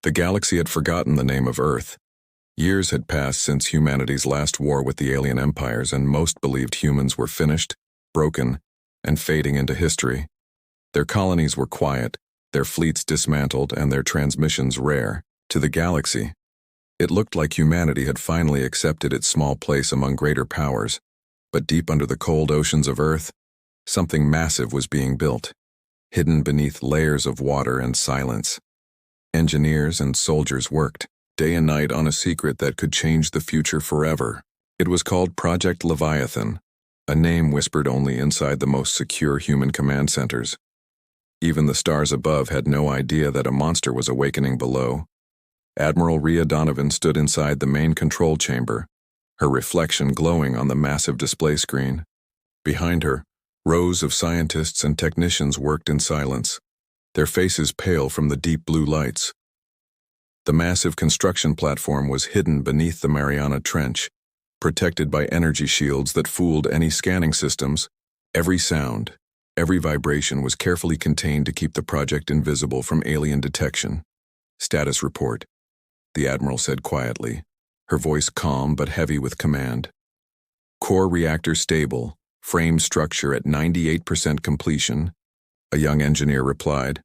The galaxy had forgotten the name of Earth. Years had passed since humanity's last war with the alien empires, and most believed humans were finished, broken, and fading into history. Their colonies were quiet, their fleets dismantled, and their transmissions rare. To the galaxy, it looked like humanity had finally accepted its small place among greater powers, but deep under the cold oceans of Earth, something massive was being built, hidden beneath layers of water and silence. Engineers and soldiers worked, day and night, on a secret that could change the future forever. It was called Project Leviathan, a name whispered only inside the most secure human command centers. Even the stars above had no idea that a monster was awakening below. Admiral Rhea Donovan stood inside the main control chamber, her reflection glowing on the massive display screen. Behind her, rows of scientists and technicians worked in silence, their faces pale from the deep blue lights. The massive construction platform was hidden beneath the Mariana Trench, protected by energy shields that fooled any scanning systems. Every sound, every vibration was carefully contained to keep the project invisible from alien detection. "Status report," the Admiral said quietly, her voice calm but heavy with command. "Core reactor stable, frame structure at 98% completion," a young engineer replied.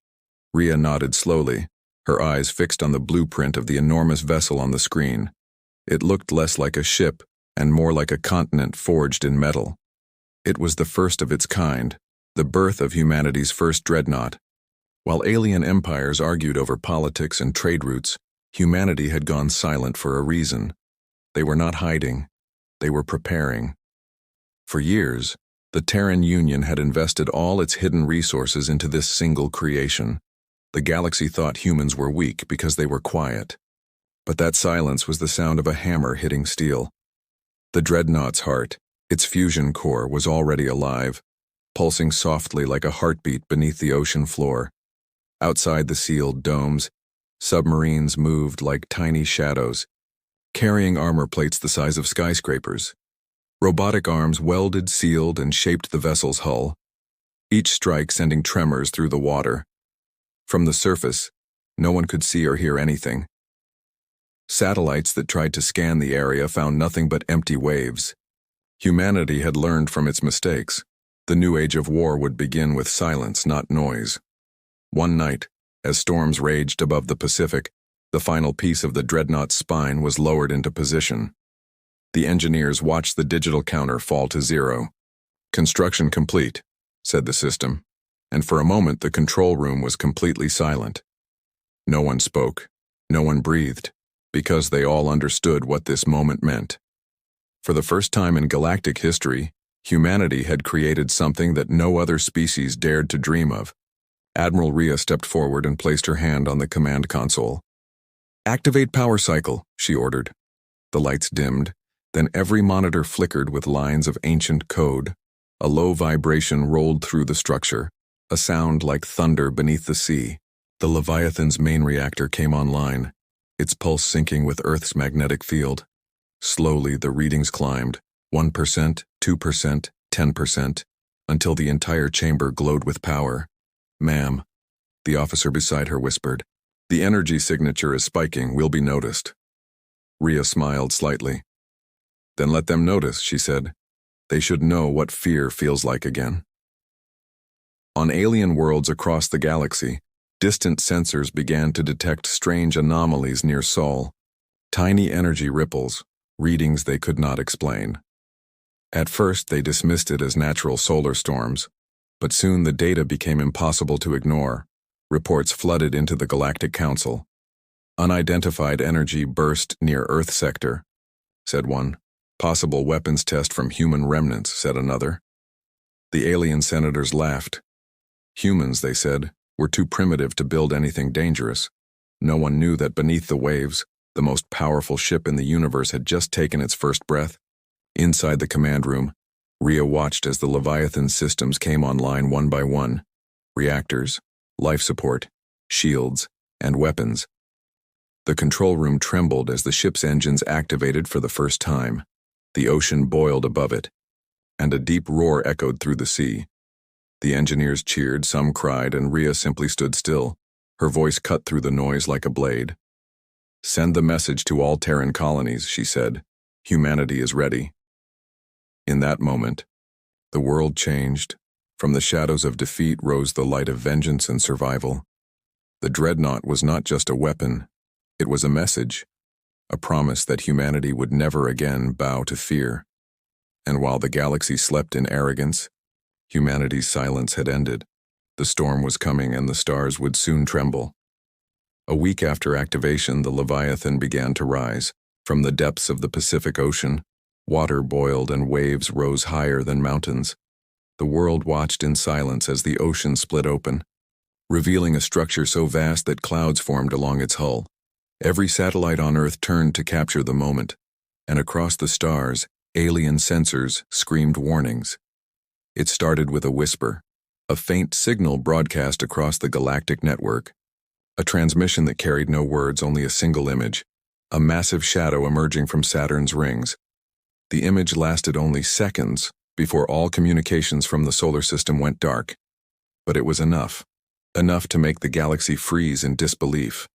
Rhea nodded slowly, her eyes fixed on the blueprint of the enormous vessel on the screen. It looked less like a ship and more like a continent forged in metal. It was the first of its kind, the birth of humanity's first dreadnought. While alien empires argued over politics and trade routes, humanity had gone silent for a reason. They were not hiding, they were preparing. For years, the Terran Union had invested all its hidden resources into this single creation. The galaxy thought humans were weak because they were quiet. But that silence was the sound of a hammer hitting steel. The dreadnought's heart, its fusion core, was already alive, pulsing softly like a heartbeat beneath the ocean floor. Outside the sealed domes, submarines moved like tiny shadows, carrying armor plates the size of skyscrapers. Robotic arms welded, sealed, and shaped the vessel's hull, each strike sending tremors through the water. From the surface, no one could see or hear anything. Satellites that tried to scan the area found nothing but empty waves. Humanity had learned from its mistakes. The new age of war would begin with silence, not noise. One night, as storms raged above the Pacific, the final piece of the dreadnought's spine was lowered into position. The engineers watched the digital counter fall to 0. "Construction complete," said the system, and for a moment the control room was completely silent. No one spoke, no one breathed, because they all understood what this moment meant. For the first time in galactic history, humanity had created something that no other species dared to dream of. Admiral Rhea stepped forward and placed her hand on the command console. "Activate power cycle," she ordered. The lights dimmed, then every monitor flickered with lines of ancient code. A low vibration rolled through the structure, a sound like thunder beneath the sea. The Leviathan's main reactor came online, its pulse syncing with Earth's magnetic field. Slowly the readings climbed, 1%, 2%, 10%, until the entire chamber glowed with power. "Ma'am," the officer beside her whispered, "the energy signature is spiking, will be noticed." Rhea smiled slightly. "Then let them notice," she said. "They should know what fear feels like again." On alien worlds across the galaxy, distant sensors began to detect strange anomalies near Sol. Tiny energy ripples, readings they could not explain. At first they dismissed it as natural solar storms, but soon the data became impossible to ignore. Reports flooded into the Galactic Council. "Unidentified energy burst near Earth sector," said one. "Possible weapons test from human remnants," said another. The alien senators laughed. Humans, they said, were too primitive to build anything dangerous. No one knew that beneath the waves, the most powerful ship in the universe had just taken its first breath. Inside the command room, Rhea watched as the Leviathan systems came online one by one. Reactors, life support, shields, and weapons. The control room trembled as the ship's engines activated for the first time. The ocean boiled above it, and a deep roar echoed through the sea. The engineers cheered, some cried, and Rhea simply stood still, her voice cut through the noise like a blade. "Send the message to all Terran colonies," she said. "Humanity is ready." In that moment, the world changed. From the shadows of defeat rose the light of vengeance and survival. The Dreadnought was not just a weapon, it was a message, a promise that humanity would never again bow to fear. And while the galaxy slept in arrogance, humanity's silence had ended. The storm was coming and the stars would soon tremble. A week after activation, the Leviathan began to rise. From the depths of the Pacific Ocean, water boiled and waves rose higher than mountains. The world watched in silence as the ocean split open, revealing a structure so vast that clouds formed along its hull. Every satellite on Earth turned to capture the moment, and across the stars, alien sensors screamed warnings. It started with a whisper, a faint signal broadcast across the galactic network, a transmission that carried no words, only a single image, a massive shadow emerging from Saturn's rings. The image lasted only seconds before all communications from the solar system went dark. But it was enough to make the galaxy freeze in disbelief.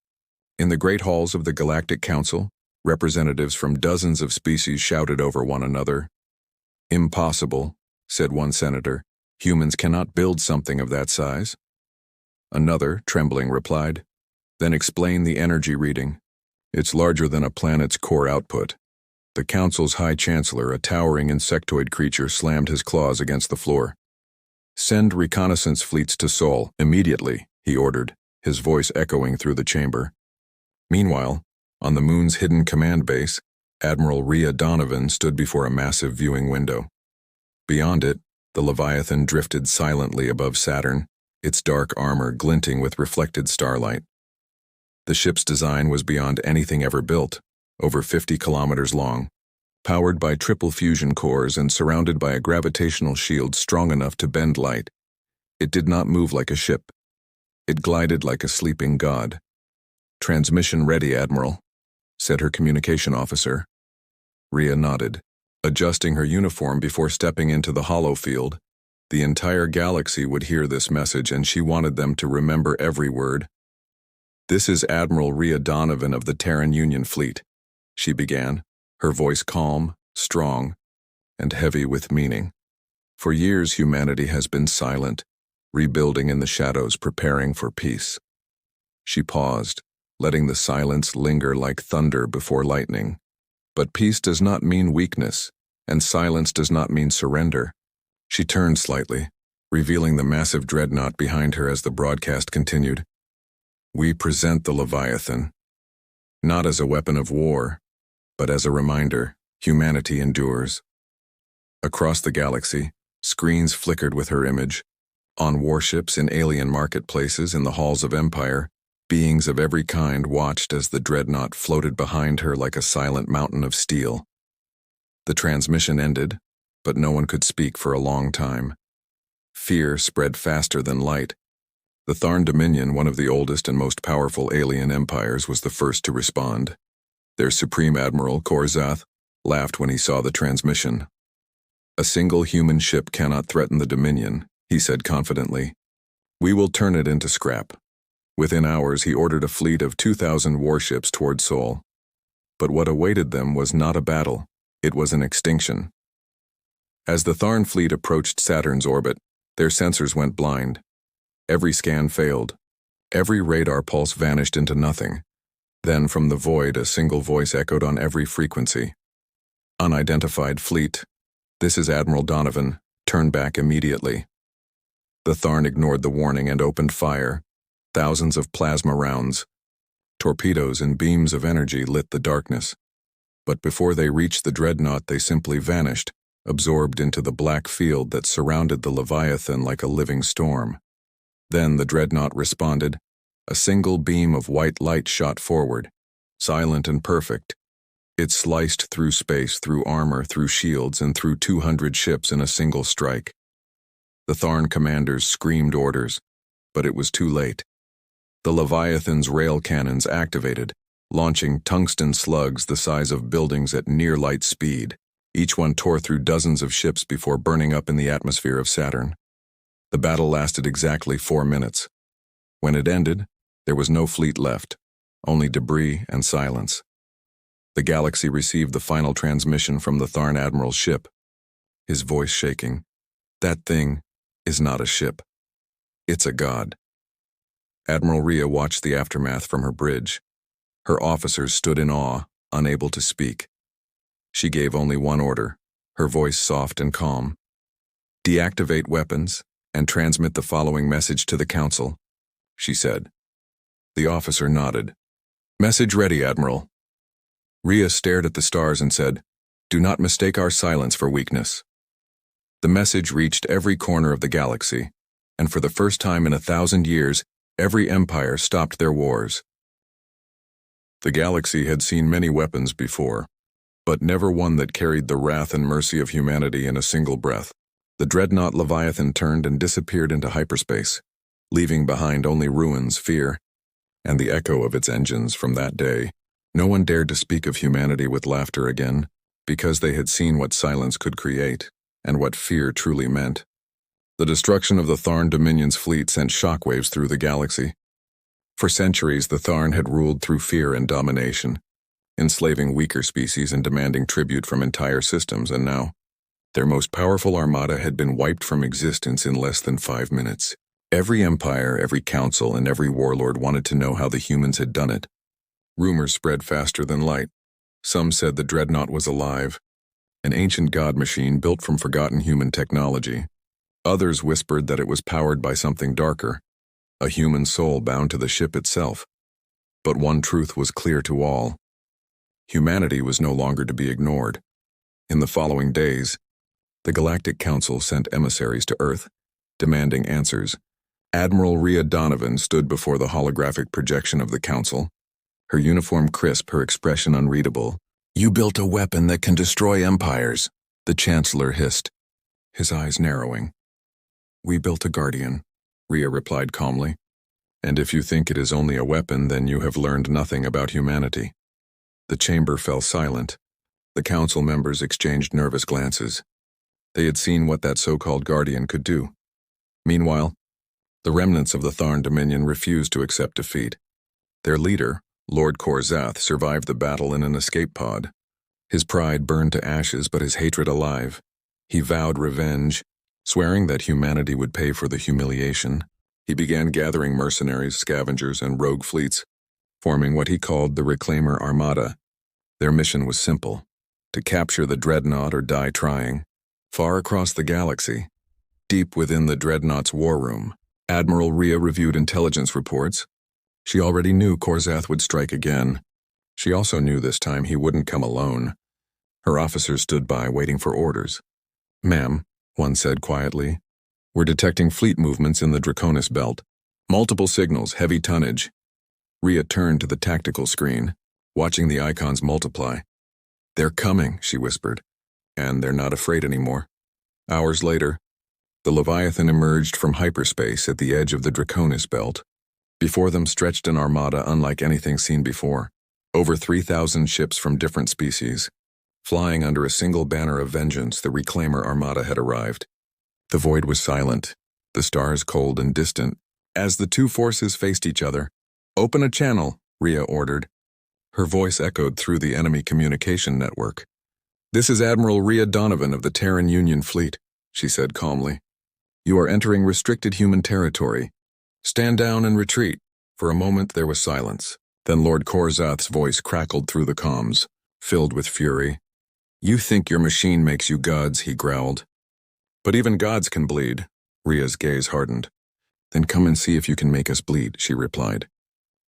In the great halls of the Galactic Council, representatives from dozens of species shouted over one another. "Impossible," said one senator. "Humans cannot build something of that size." Another, trembling, replied, "Then explain the energy reading. It's larger than a planet's core output." The Council's High Chancellor, a towering insectoid creature, slammed his claws against the floor. "Send reconnaissance fleets to Sol, immediately," he ordered, his voice echoing through the chamber. Meanwhile, on the moon's hidden command base, Admiral Rhea Donovan stood before a massive viewing window. Beyond it, the Leviathan drifted silently above Saturn, its dark armor glinting with reflected starlight. The ship's design was beyond anything ever built, over 50 kilometers long, powered by triple fusion cores and surrounded by a gravitational shield strong enough to bend light. It did not move like a ship. It glided like a sleeping god. "Transmission ready, Admiral," said her communication officer. Rhea nodded, adjusting her uniform before stepping into the hollow field. The entire galaxy would hear this message, and she wanted them to remember every word. "This is Admiral Rhea Donovan of the Terran Union Fleet," she began, her voice calm, strong, and heavy with meaning. "For years humanity has been silent, rebuilding in the shadows, preparing for peace." She paused, letting the silence linger like thunder before lightning. But peace does not mean weakness, and silence does not mean surrender. She turned slightly, revealing the massive dreadnought behind her as the broadcast continued. "We present the Leviathan, not as a weapon of war, but as a reminder, humanity endures." Across the galaxy, screens flickered with her image. On warships, in alien marketplaces, in the halls of empire, beings of every kind watched as the dreadnought floated behind her like a silent mountain of steel. The transmission ended, but no one could speak for a long time. Fear spread faster than light. The Tharn Dominion, one of the oldest and most powerful alien empires, was the first to respond. Their Supreme Admiral, Korzath, laughed when he saw the transmission. "A single human ship cannot threaten the Dominion," he said confidently. "We will turn it into scrap." Within hours, he ordered a fleet of 2,000 warships toward Sol. But what awaited them was not a battle, it was an extinction. As the Tharn fleet approached Saturn's orbit, their sensors went blind. Every scan failed. Every radar pulse vanished into nothing. Then from the void, a single voice echoed on every frequency. "Unidentified fleet. This is Admiral Donovan. Turn back immediately." The Tharn ignored the warning and opened fire. Thousands of plasma rounds, torpedoes and beams of energy lit the darkness. But before they reached the dreadnought, they simply vanished, absorbed into the black field that surrounded the Leviathan like a living storm. Then the dreadnought responded. A single beam of white light shot forward, silent and perfect. It sliced through space, through armor, through shields, and through 200 ships in a single strike. The Tharn commanders screamed orders, but it was too late. The Leviathan's rail cannons activated, launching tungsten slugs the size of buildings at near light speed. Each one tore through dozens of ships before burning up in the atmosphere of Saturn. The battle lasted exactly 4 minutes. When it ended, there was no fleet left, only debris and silence. The galaxy received the final transmission from the Tharn Admiral's ship, his voice shaking. That thing is not a ship. It's a god. Admiral Rhea watched the aftermath from her bridge. Her officers stood in awe, unable to speak. She gave only one order, her voice soft and calm. "Deactivate weapons and transmit the following message to the Council," she said. The officer nodded. "Message ready, Admiral." Rhea stared at the stars and said, "Do not mistake our silence for weakness." The message reached every corner of the galaxy, and for the first time in 1,000 years, every empire stopped their wars. The galaxy had seen many weapons before, but never one that carried the wrath and mercy of humanity in a single breath. The dreadnought Leviathan turned and disappeared into hyperspace, leaving behind only ruins, fear, and the echo of its engines. From that day, no one dared to speak of humanity with laughter again, because they had seen what silence could create, and what fear truly meant. The destruction of the Tharn Dominion's fleet sent shockwaves through the galaxy. For centuries, the Tharn had ruled through fear and domination, enslaving weaker species and demanding tribute from entire systems, and now, their most powerful armada had been wiped from existence in less than 5 minutes. Every empire, every council, and every warlord wanted to know how the humans had done it. Rumors spread faster than light. Some said the dreadnought was alive, an ancient god machine built from forgotten human technology. Others whispered that it was powered by something darker, a human soul bound to the ship itself. But one truth was clear to all. Humanity was no longer to be ignored. In the following days, the Galactic Council sent emissaries to Earth, demanding answers. Admiral Rhea Donovan stood before the holographic projection of the Council, her uniform crisp, her expression unreadable. "You built a weapon that can destroy empires," the Chancellor hissed, his eyes narrowing. "We built a Guardian," Rhea replied calmly. "And if you think it is only a weapon, then you have learned nothing about humanity." The chamber fell silent. The Council members exchanged nervous glances. They had seen what that so-called Guardian could do. Meanwhile, the remnants of the Tharn Dominion refused to accept defeat. Their leader, Lord Korzath, survived the battle in an escape pod. His pride burned to ashes, but his hatred alive. He vowed revenge, swearing that humanity would pay for the humiliation. He began gathering mercenaries, scavengers, and rogue fleets, forming what he called the Reclaimer Armada. Their mission was simple: to capture the dreadnought or die trying. Far across the galaxy, deep within the dreadnought's war room, Admiral Rhea reviewed intelligence reports. She already knew Korzath would strike again. She also knew this time he wouldn't come alone. Her officers stood by, waiting for orders. "Ma'am," one said quietly, "we're detecting fleet movements in the Draconis belt. Multiple signals, heavy tonnage." Rhea turned to the tactical screen, watching the icons multiply. "They're coming," she whispered, "and they're not afraid anymore." Hours later, the Leviathan emerged from hyperspace at the edge of the Draconis belt. Before them stretched an armada unlike anything seen before. Over 3,000 ships from different species. Flying under a single banner of vengeance, the Reclaimer Armada had arrived. The void was silent, the stars cold and distant. As the two forces faced each other, "Open a channel," Rhea ordered. Her voice echoed through the enemy communication network. "This is Admiral Rhea Donovan of the Terran Union Fleet," she said calmly. "You are entering restricted human territory. Stand down and retreat." For a moment there was silence. Then Lord Korzath's voice crackled through the comms, filled with fury. "You think your machine makes you gods," he growled. "But even gods can bleed." Rhea's gaze hardened. "Then come and see if you can make us bleed," she replied.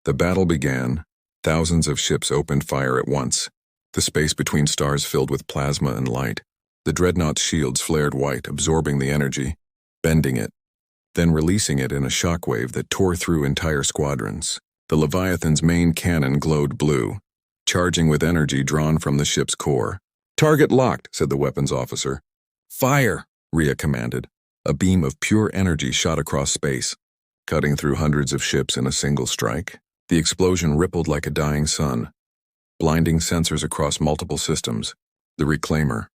The battle began. Thousands of ships opened fire at once. The space between stars filled with plasma and light. The dreadnought's shields flared white, absorbing the energy, bending it, then releasing it in a shockwave that tore through entire squadrons. The Leviathan's main cannon glowed blue, charging with energy drawn from the ship's core. "Target locked," said the weapons officer. "Fire," Rhea commanded. A beam of pure energy shot across space, cutting through hundreds of ships in a single strike. The explosion rippled like a dying sun, blinding sensors across multiple systems. The Reclaimer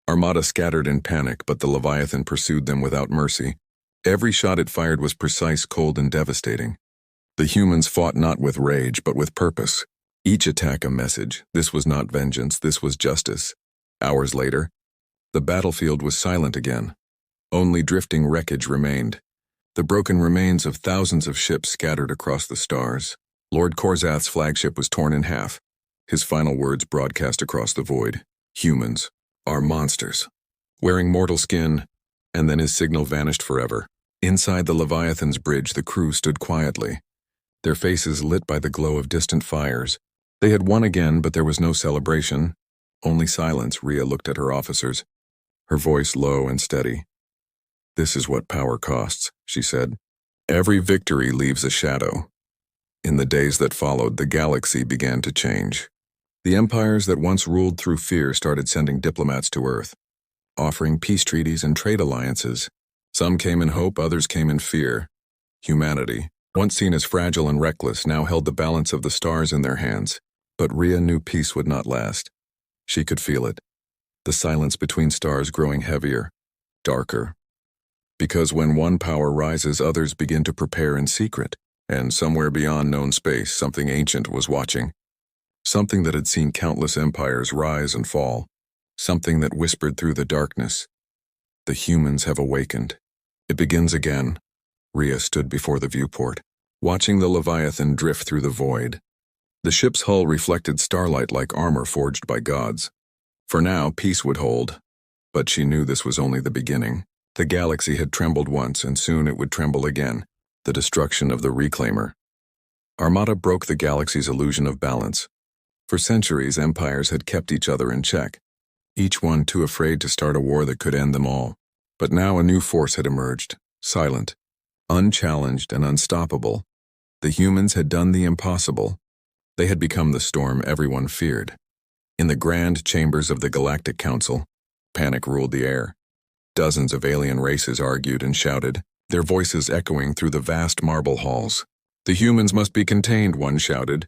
Armada scattered in panic, but the Leviathan pursued them without mercy. Every shot it fired was precise, cold, and devastating. The humans fought not with rage, but with purpose. Each attack a message. This was not vengeance, this was justice. Hours later, the battlefield was silent again. Only drifting wreckage remained. The broken remains of thousands of ships scattered across the stars. Lord Korzath's flagship was torn in half. His final words broadcast across the void. Humans are monsters. Wearing mortal skin, and then his signal vanished forever. Inside the Leviathan's bridge, the crew stood quietly, their faces lit by the glow of distant fires. They had won again, but there was no celebration, only silence. Rhea looked at her officers, her voice low and steady. "This is what power costs," she said. "Every victory leaves a shadow." In the days that followed, the galaxy began to change. The empires that once ruled through fear started sending diplomats to Earth, offering peace treaties and trade alliances. Some came in hope, others came in fear. Humanity, once seen as fragile and reckless, now held the balance of the stars in their hands. But Rhea knew peace would not last. She could feel it. The silence between stars growing heavier, darker. Because when one power rises, others begin to prepare in secret. And somewhere beyond known space, something ancient was watching. Something that had seen countless empires rise and fall. Something that whispered through the darkness. The humans have awakened. It begins again. Rhea stood before the viewport, watching the Leviathan drift through the void. The ship's hull reflected starlight like armor forged by gods. For now, peace would hold. But she knew this was only the beginning. The galaxy had trembled once, and soon it would tremble again. The destruction of the Reclaimer. Armada broke the galaxy's illusion of balance. For centuries, empires had kept each other in check, each one too afraid to start a war that could end them all. But now a new force had emerged, silent, unchallenged, and unstoppable. The humans had done the impossible. They had become the storm everyone feared. In the grand chambers of the Galactic Council, panic ruled the air. Dozens of alien races argued and shouted, their voices echoing through the vast marble halls. "The humans must be contained," one shouted,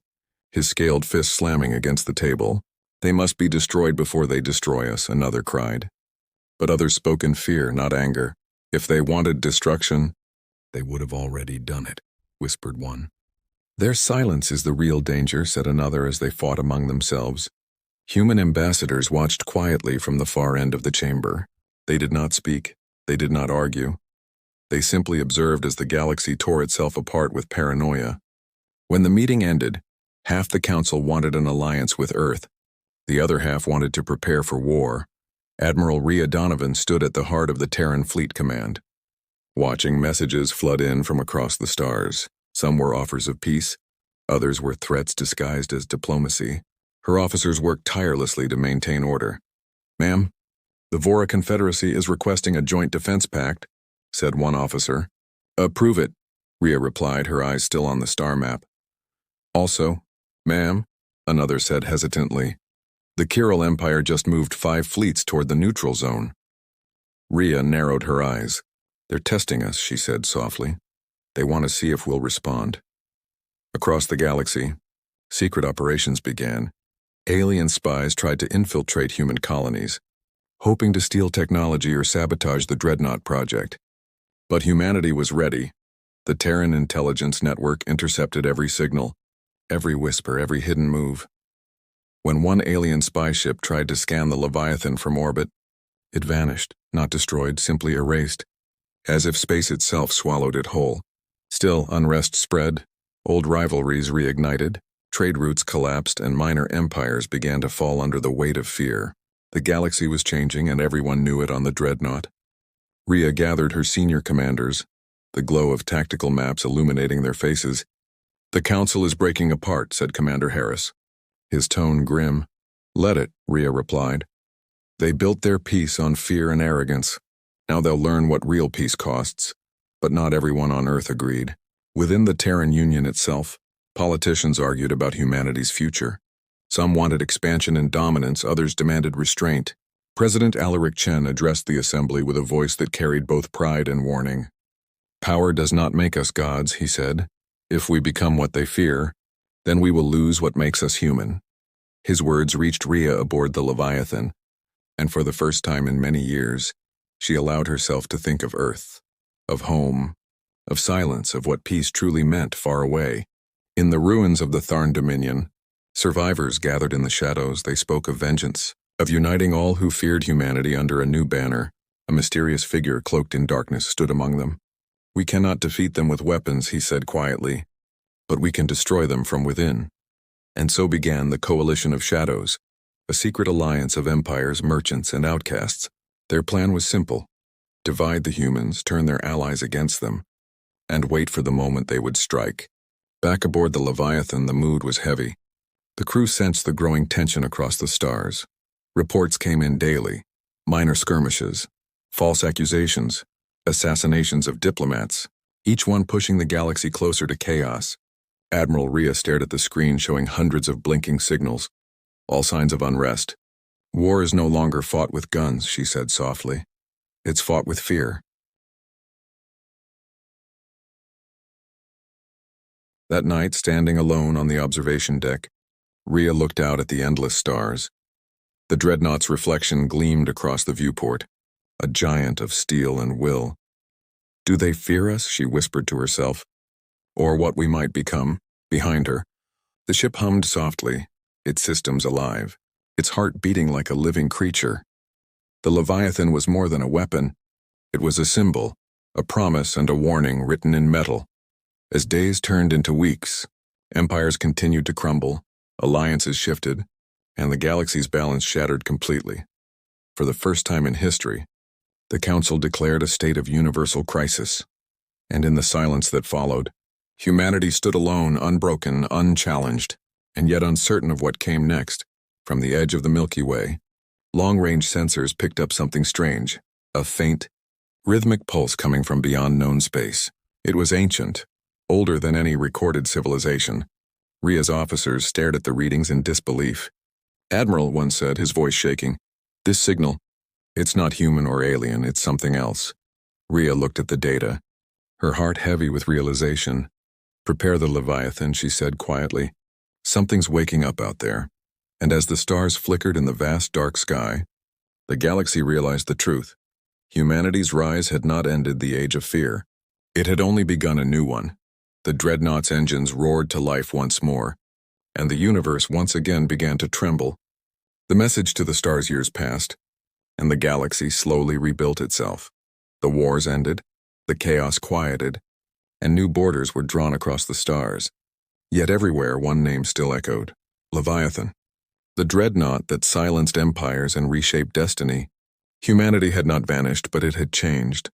his scaled fist slamming against the table. "They must be destroyed before they destroy us," another cried. But others spoke in fear, not anger. "If they wanted destruction, they would have already done it," whispered one. "Their silence is the real danger," said another as they fought among themselves. Human ambassadors watched quietly from the far end of the chamber. They did not speak. They did not argue. They simply observed as the galaxy tore itself apart with paranoia. When the meeting ended, half the council wanted an alliance with Earth. The other half wanted to prepare for war. Admiral Rhea Donovan stood at the heart of the Terran Fleet Command, watching messages flood in from across the stars. Some were offers of peace, others were threats disguised as diplomacy. Her officers worked tirelessly to maintain order. "Ma'am, the Vora Confederacy is requesting a joint defense pact," said one officer. "Approve it," Rhea replied, her eyes still on the star map. "Also, ma'am," another said hesitantly, "the Kyril Empire just moved 5 fleets toward the neutral zone." Rhea narrowed her eyes. "They're testing us," she said softly. "They want to see if we'll respond." Across the galaxy, secret operations began. Alien spies tried to infiltrate human colonies, hoping to steal technology or sabotage the Dreadnought project. But humanity was ready. The Terran intelligence network intercepted every signal, every whisper, every hidden move. When one alien spy ship tried to scan the Leviathan from orbit, it vanished, not destroyed, simply erased, as if space itself swallowed it whole. Still, unrest spread, old rivalries reignited, trade routes collapsed, and minor empires began to fall under the weight of fear. The galaxy was changing, and everyone knew it on the Dreadnought. Rhea gathered her senior commanders, the glow of tactical maps illuminating their faces. "The Council is breaking apart," said Commander Harris, his tone grim. "Let it," Rhea replied. "They built their peace on fear and arrogance. Now they'll learn what real peace costs." But not everyone on Earth agreed. Within the Terran Union itself, politicians argued about humanity's future. Some wanted expansion and dominance, others demanded restraint. President Alaric Chen addressed the assembly with a voice that carried both pride and warning. "Power does not make us gods," he said. "If we become what they fear, then we will lose what makes us human." His words reached Rhea aboard the Leviathan, and for the first time in many years, she allowed herself to think of Earth, of home, of silence, of what peace truly meant far away. In the ruins of the Tharn Dominion, survivors gathered in the shadows. They spoke of vengeance, of uniting all who feared humanity under a new banner. A mysterious figure cloaked in darkness stood among them. "We cannot defeat them with weapons," he said quietly, "but we can destroy them from within." And so began the Coalition of Shadows, a secret alliance of empires, merchants, and outcasts. Their plan was simple: divide the humans, turn their allies against them, and wait for the moment they would strike. Back aboard the Leviathan, the mood was heavy. The crew sensed the growing tension across the stars. Reports came in daily: minor skirmishes, false accusations, assassinations of diplomats, each one pushing the galaxy closer to chaos. Admiral Rhea stared at the screen showing hundreds of blinking signals, all signs of unrest. "War is no longer fought with guns," she said softly. "It's fought with fear." That night, standing alone on the observation deck, Rhea looked out at the endless stars. The Dreadnought's reflection gleamed across the viewport, a giant of steel and will. "Do they fear us?" she whispered to herself. "Or what we might become?" Behind her, the ship hummed softly, its systems alive, its heart beating like a living creature. The Leviathan was more than a weapon. It was a symbol, a promise and a warning written in metal. As days turned into weeks, empires continued to crumble, alliances shifted, and the galaxy's balance shattered completely. For the first time in history, the Council declared a state of universal crisis. And in the silence that followed, humanity stood alone, unbroken, unchallenged, and yet uncertain of what came next. From the edge of the Milky Way, long-range sensors picked up something strange, a faint, rhythmic pulse coming from beyond known space. It was ancient, older than any recorded civilization. Rhea's officers stared at the readings in disbelief. "Admiral," one said, his voice shaking, "this signal, it's not human or alien, it's something else." Rhea looked at the data, her heart heavy with realization. "Prepare the Leviathan," she said quietly. "Something's waking up out there." And as the stars flickered in the vast dark sky, the galaxy realized the truth. Humanity's rise had not ended the age of fear. It had only begun a new one. The Dreadnought's engines roared to life once more, and the universe once again began to tremble. The message to the stars years passed, and the galaxy slowly rebuilt itself. The wars ended, the chaos quieted, and new borders were drawn across the stars. Yet everywhere one name still echoed: Leviathan. The dreadnought that silenced empires and reshaped destiny. Humanity had not vanished, but it had changed.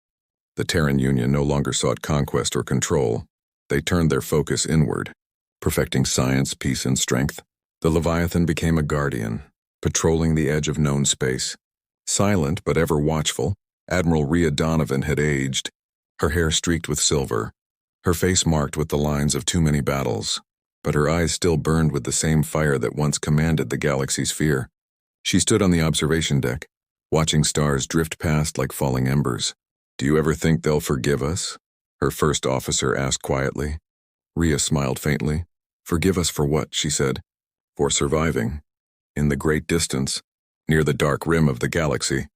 The Terran Union no longer sought conquest or control. They turned their focus inward, perfecting science, peace, and strength. The Leviathan became a guardian, patrolling the edge of known space. Silent but ever watchful, Admiral Rhea Donovan had aged, her hair streaked with silver, her face marked with the lines of too many battles, but her eyes still burned with the same fire that once commanded the galaxy's fear. She stood on the observation deck, watching stars drift past like falling embers. "Do you ever think they'll forgive us?" her first officer asked quietly. Rhea smiled faintly. "Forgive us for what?" she said. "For surviving." In the great distance, near the dark rim of the galaxy,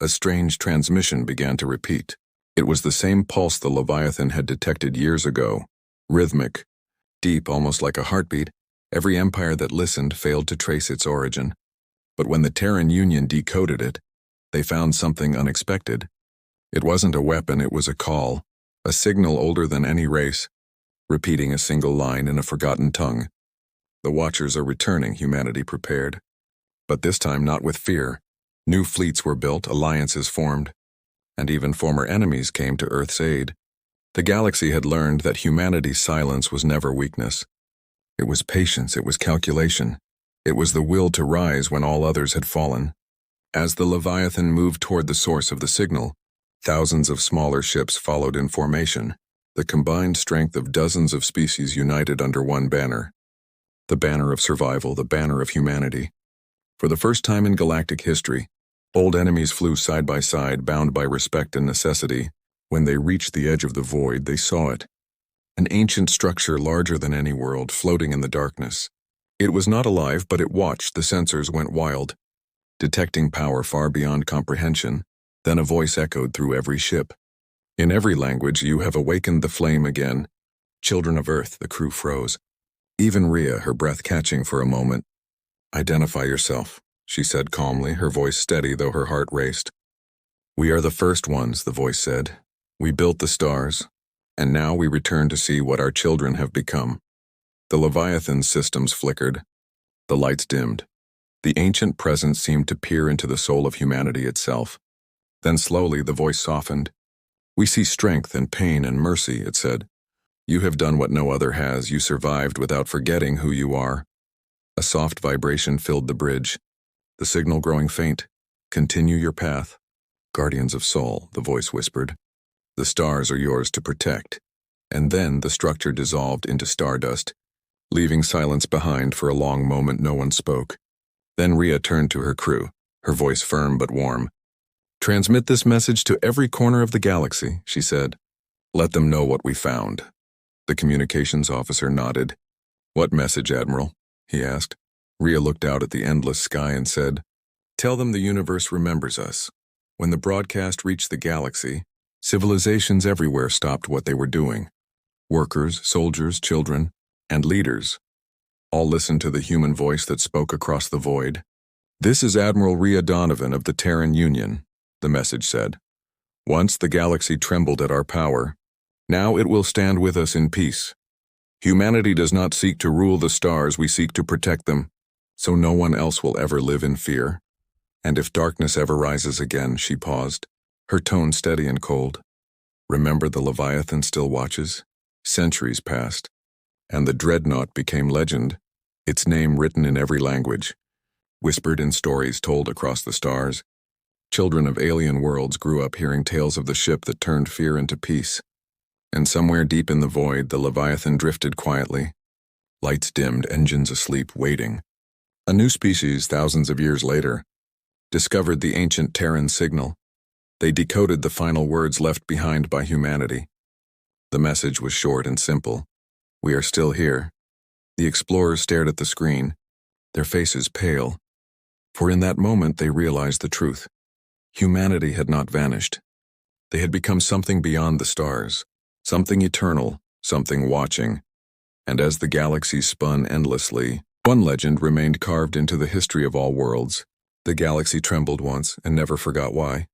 a strange transmission began to repeat. It was the same pulse the Leviathan had detected years ago, rhythmic, deep, almost like a heartbeat. Every empire that listened failed to trace its origin. But when the Terran Union decoded it, they found something unexpected. It wasn't a weapon, it was a call, a signal older than any race, repeating a single line in a forgotten tongue. "The Watchers are returning," humanity prepared. But this time not with fear. New fleets were built, alliances formed, and even former enemies came to Earth's aid. The galaxy had learned that humanity's silence was never weakness. It was patience, it was calculation. It was the will to rise when all others had fallen. As the Leviathan moved toward the source of the signal, thousands of smaller ships followed in formation, the combined strength of dozens of species united under one banner. The banner of survival, the banner of humanity. For the first time in galactic history, old enemies flew side by side, bound by respect and necessity. When they reached the edge of the void, they saw it. An ancient structure larger than any world, floating in the darkness. It was not alive, but it watched. The sensors went wild, detecting power far beyond comprehension. Then a voice echoed through every ship. In every language, you have awakened the flame again. Children of Earth, the crew froze. Even Rhea, her breath catching for a moment. Identify yourself, she said calmly, her voice steady though her heart raced. We are the first ones, the voice said. We built the stars, and now we return to see what our children have become. The Leviathan's systems flickered. The lights dimmed. The ancient presence seemed to peer into the soul of humanity itself. Then slowly the voice softened. We see strength and pain and mercy, it said. You have done what no other has. You survived without forgetting who you are. A soft vibration filled the bridge, the signal growing faint. Continue your path. Guardians of Soul, the voice whispered. The stars are yours to protect. And then the structure dissolved into stardust, leaving silence behind. For a long moment no one spoke. Then Rhea turned to her crew, her voice firm but warm. Transmit this message to every corner of the galaxy, she said. Let them know what we found. The communications officer nodded. What message, Admiral? He asked. Rhea looked out at the endless sky and said, Tell them the universe remembers us. When the broadcast reached the galaxy, civilizations everywhere stopped what they were doing. Workers, soldiers, children, and leaders. All listened to the human voice that spoke across the void. This is Admiral Rhea Donovan of the Terran Union, the message said. Once the galaxy trembled at our power. Now it will stand with us in peace. Humanity does not seek to rule the stars, we seek to protect them, so no one else will ever live in fear. And if darkness ever rises again, she paused, her tone steady and cold. Remember the Leviathan still watches? Centuries passed, and the Dreadnought became legend, its name written in every language, whispered in stories told across the stars. Children of alien worlds grew up hearing tales of the ship that turned fear into peace. And somewhere deep in the void, the Leviathan drifted quietly. Lights dimmed, engines asleep, waiting. A new species, thousands of years later, discovered the ancient Terran signal. They decoded the final words left behind by humanity. The message was short and simple. We are still here. The explorers stared at the screen, their faces pale. For in that moment they realized the truth. Humanity had not vanished. They had become something beyond the stars. Something eternal, something watching. And as the galaxy spun endlessly, one legend remained carved into the history of all worlds. The galaxy trembled once and never forgot why.